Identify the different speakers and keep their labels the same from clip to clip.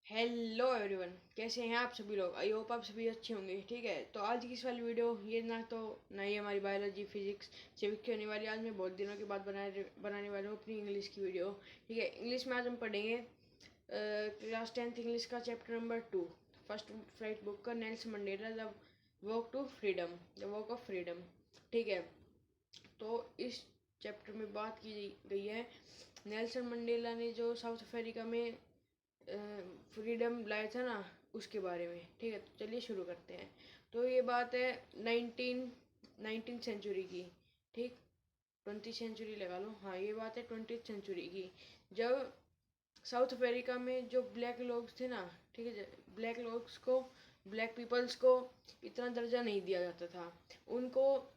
Speaker 1: Hello everyone, कैसे हैं आप सभी लोग। आई होप आप सभी अच्छे होंगे। ठीक है, तो आज की इस वाली वीडियो ये ना ही हमारी बायोलॉजी फिजिक्स सिविक की होने वाली। आज मैं बहुत दिनों के बाद बनाने वाला हूँ अपनी इंग्लिश की वीडियो। ठीक है, इंग्लिश में आज हम पढ़ेंगे क्लास 10th इंग्लिश का chapter number 2, first flight book का, Nelson Mandela the walk to freedom, the walk of freedom. ठीक है, तो इस चैप्टर में बात की गई है नेल्सन मंडेला ने जो साउथ अफ्रीका में फ्रीडम लाया था ना, उसके बारे में। ठीक है, तो चलिए शुरू करते हैं। तो ये बात है नाइनटीन सेंचुरी की। ठीक, 20th सेंचुरी लगा लो। हाँ, ये बात है 20th सेंचुरी की, जब साउथ अफ्रीका में जो ब्लैक लोग थे ना, ठीक है, ब्लैक लोग्स को, ब्लैक पीपल्स को इतना दर्जा नहीं दिया जाता था। उनको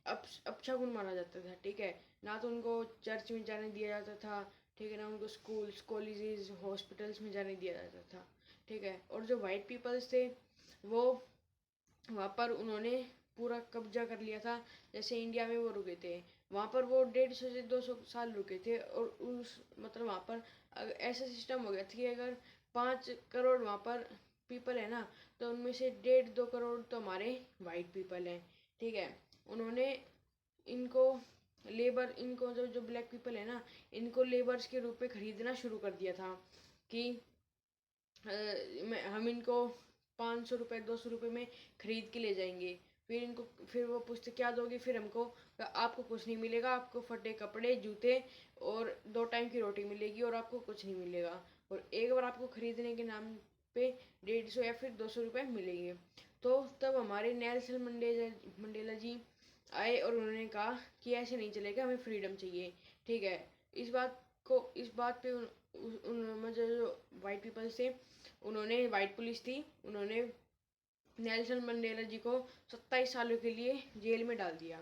Speaker 1: अपशगुन माना जाता था। ठीक है, ना तो उनको चर्च में जाने दिया जाता था। ठीक है ना, उनको स्कूल्स कॉलेजेस हॉस्पिटल्स में जाने दिया जाता था। ठीक है, और जो वाइट पीपल्स थे वो वहाँ पर उन्होंने पूरा कब्जा कर लिया था। जैसे इंडिया में वो रुके थे, वहाँ पर वो 150 से 200 साल रुके थे। और उस मतलब वहाँ पर ऐसा सिस्टम हो गया था कि अगर 5 करोड़ वहाँ पर पीपल है ना, तो उनमें से 1.5-2 करोड़ तो हमारे वाइट पीपल हैं। ठीक है, उन्होंने इनको इनको जो ब्लैक पीपल है ना, इनको लेबर्स के रूप में खरीदना शुरू कर दिया था कि हम इनको 500 रुपये 200 रुपये में खरीद के ले जाएंगे। फिर वो पूछते क्या दोगे, फिर हमको आपको कुछ नहीं मिलेगा, आपको फटे कपड़े जूते और 2 टाइम की रोटी मिलेगी और आपको कुछ नहीं मिलेगा। और एक बार आपको खरीदने के नाम पे 150 या फिर 200 रुपये मिलेंगे। तो तब हमारे नेल्सन मंडेला जी आए और उन्होंने कहा कि ऐसे नहीं चलेगा, हमें फ्रीडम चाहिए। ठीक है, इस बात पे मतलब जो वाइट पीपल्स थे, उन्होंने, वाइट पुलिस थी, उन्होंने नेल्सन मंडेला जी को 27 सालों के लिए जेल में डाल दिया।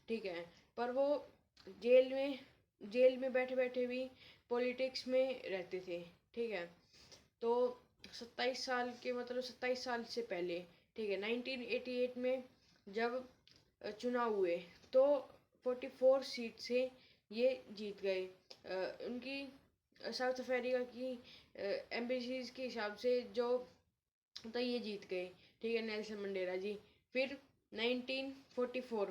Speaker 1: ठीक है, पर वो जेल में जेल में बैठे बैठे भी पॉलिटिक्स में रहते थे। ठीक है, तो 27 साल के मतलब 27 साल से पहले, ठीक है, 1988 में जब चुनाव हुए तो 44 सीट से ये जीत गए। उनकी साउथ अफ्रीका की एम्बेसीज के हिसाब से जो, तो ये जीत गए। ठीक है, नेल्सन मंडेला जी। फिर 1994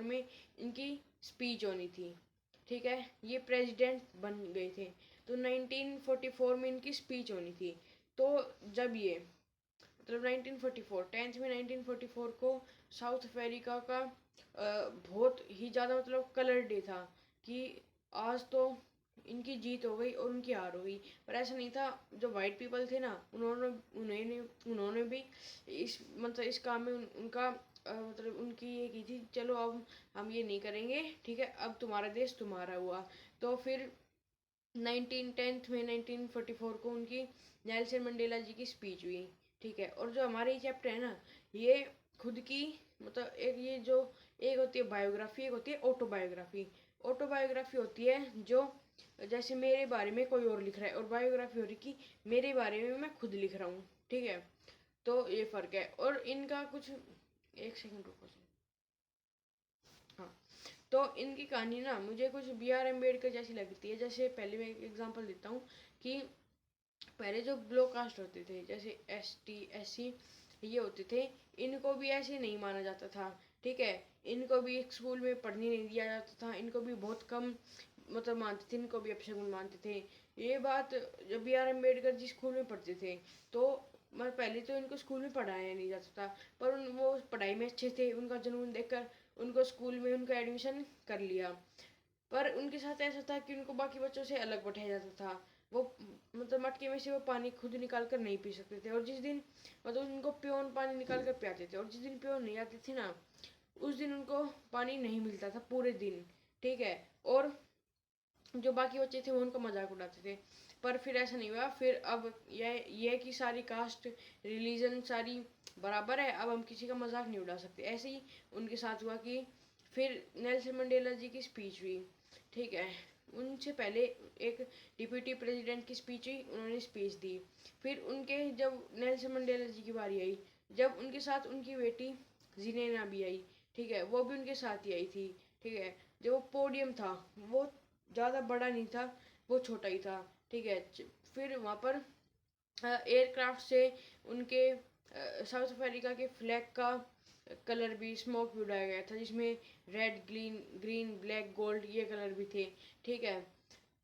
Speaker 1: में इनकी स्पीच होनी थी। ठीक है, ये प्रेसिडेंट बन गए थे, तो 1944 में इनकी स्पीच होनी थी। तो जब ये मतलब 1944 10th में 1944 को साउथ अफ्रीका का बहुत ही ज़्यादा मतलब कलर डे था कि आज तो इनकी जीत हो गई और उनकी हार हो गई। पर ऐसा नहीं था। जो वाइट पीपल थे ना, उन्होंने भी इस मतलब इस काम में उनका मतलब उनकी ये की थी, चलो अब हम ये नहीं करेंगे। ठीक है, अब तुम्हारा देश तुम्हारा हुआ। तो फिर 1944 को उनकी नेल्सन मंडेला जी की स्पीच हुई। ठीक है, और जो हमारे ये चैप्टर है ना, ये खुद की मतलब एक होती है बायोग्राफी, एक होती है ऑटोबायोग्राफी। ऑटोबायोग्राफी होती है जो जैसे मेरे बारे में कोई और लिख रहा है, और बायोग्राफी हो रही कि मेरे बारे में मैं खुद लिख रहा हूँ। ठीक है, तो ये फर्क है। और इनका कुछ, एक सेकंड रुको। हाँ, तो इनकी कहानी ना मुझे कुछ B.R. अम्बेडकर जैसी लगती है। जैसे पहले मैं एक एग्जांपल देता हूँ कि पहले जो ब्लो कास्ट होते थे, जैसे ST SC ये होते थे, इनको भी ऐसे नहीं माना जाता था। ठीक है, इनको भी एक स्कूल में पढ़ने नहीं दिया जाता था, इनको भी बहुत कम मतलब मानते थे, इनको भी अपशगुन मानते थे। ये बात जब B.R. अम्बेडकर जी स्कूल में पढ़ते थे, तो मैं पहले तो इनको स्कूल में पढ़ाया नहीं जाता था, पर वो पढ़ाई में अच्छे थे। उनका जुनून देखकर उनको स्कूल में उनका एडमिशन कर लिया। पर उनके साथ ऐसा था कि उनको बाकी बच्चों से अलग बैठाया जाता था। वो मतलब मटके में से वो पानी खुद निकाल कर नहीं पी सकते थे, और जिस दिन मतलब उनको प्योन पानी निकाल कर पियाते थे, और जिस दिन प्योन नहीं आते थे ना, उस दिन उनको पानी नहीं मिलता था पूरे दिन। ठीक है, और जो बाकी बच्चे थे वो उनका मजाक उड़ाते थे। पर फिर ऐसा नहीं हुआ। फिर अब यह कि सारी कास्ट रिलीजन सारी बराबर है, अब हम किसी का मजाक नहीं उड़ा सकते। ऐसे ही उनके साथ हुआ कि फिर नेल्सन मंडेला जी की स्पीच हुई। ठीक है, उनसे पहले एक डिप्यूटी प्रेसिडेंट की स्पीच हुई, उन्होंने स्पीच दी। फिर उनके जब नेल्सन मंडेला जी की बारी आई, जब उनके साथ उनकी बेटी जिनेना भी आई। ठीक है, वो भी उनके साथ ही आई थी। ठीक है, जो पोडियम था वो ज़्यादा बड़ा नहीं था, वो छोटा ही था। ठीक है, फिर वहाँ पर एयरक्राफ्ट से उनके साउथ अफ्रीका के फ्लैग का कलर भी, स्मोक भी उड़ाया गया था, जिसमें रेड, ग्रीन, ब्लैक, गोल्ड ये कलर भी थे, ठीक है।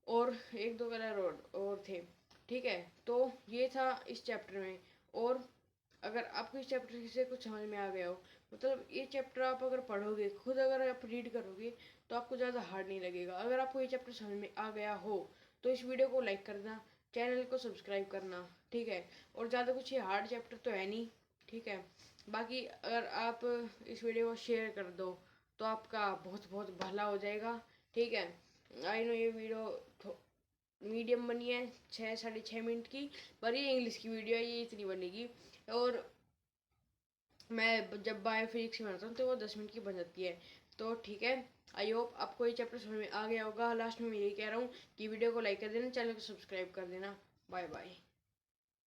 Speaker 1: और एक दो कलर और थे, ठीक है। तो ये था इस चैप्टर में। और अगर आपको इस चैप्टर से कुछ समझ में आ गया हो, मतलब ये चैप्टर आप अगर पढ़ोगे खुद, अगर आप रीड करोगे तो आपको ज़्यादा हार्ड नहीं लगेगा। अगर आपको ये चैप्टर समझ में आ गया हो तो इस वीडियो को लाइक करना, चैनल को सब्सक्राइब करना, ठीक है। और ज़्यादा कुछ ये हार्ड चैप्टर तो है नहीं, ठीक है। बाकी अगर आप इस वीडियो को शेयर कर दो तो आपका बहुत बहुत भला हो जाएगा, ठीक है। आई नो ये वीडियो मीडियम बनी है, 6 साढ़े 6 मिनट की, पर ये इंग्लिश की वीडियो है, ये इतनी बनेगी। और मैं जब बायोफिजिक्स में बनाता हूँ तो वो 10 मिनट की बन जाती है। तो ठीक है, आई होप आपको ये चैप्टर समझ में आ गया होगा। लास्ट में मैं यही कह रहा हूँ कि वीडियो को लाइक कर देना, चैनल को सब्सक्राइब कर देना। Bye bye.